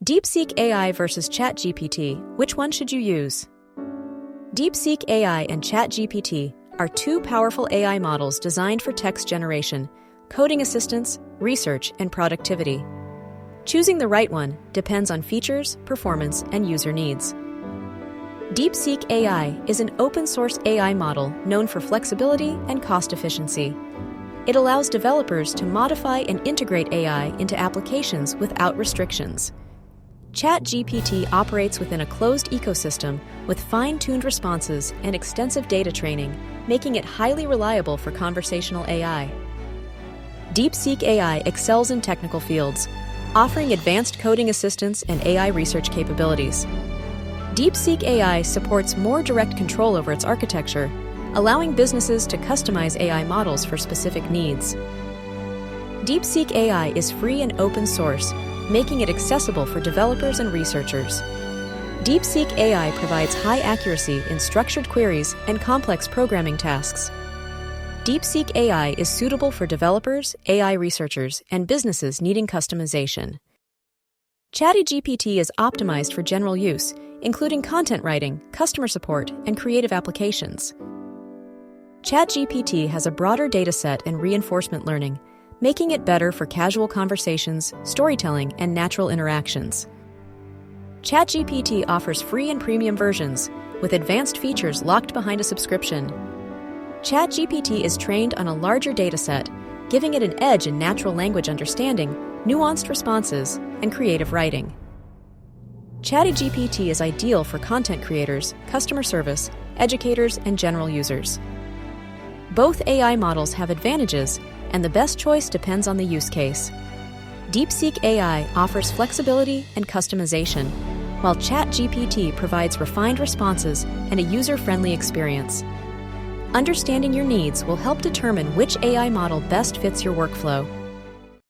DeepSeek AI versus ChatGPT, which one should you use? DeepSeek AI and ChatGPT are two powerful AI models designed for text generation, coding assistance, research, and productivity. Choosing the right one depends on features, performance, and user needs. DeepSeek AI is an open-source AI model known for flexibility and cost efficiency. It allows developers to modify and integrate AI into applications without restrictions. ChatGPT operates within a closed ecosystem with fine-tuned responses and extensive data training, making it highly reliable for conversational AI. DeepSeek AI excels in technical fields, offering advanced coding assistance and AI research capabilities. DeepSeek AI supports more direct control over its architecture, allowing businesses to customize AI models for specific needs. DeepSeek AI is free and open source, making it accessible for developers and researchers. DeepSeek AI provides high accuracy in structured queries and complex programming tasks. DeepSeek AI is suitable for developers, AI researchers, and businesses needing customization. ChatGPT is optimized for general use, including content writing, customer support, and creative applications. ChatGPT has a broader dataset and reinforcement learning, making it better for casual conversations, storytelling, and natural interactions. ChatGPT offers free and premium versions, with advanced features locked behind a subscription. ChatGPT is trained on a larger dataset, giving it an edge in natural language understanding, nuanced responses, and creative writing. ChatGPT is ideal for content creators, customer service, educators, and general users. Both AI models have advantages, and the best choice depends on the use case. DeepSeek AI offers flexibility and customization, while ChatGPT provides refined responses and a user-friendly experience. Understanding your needs will help determine which AI model best fits your workflow.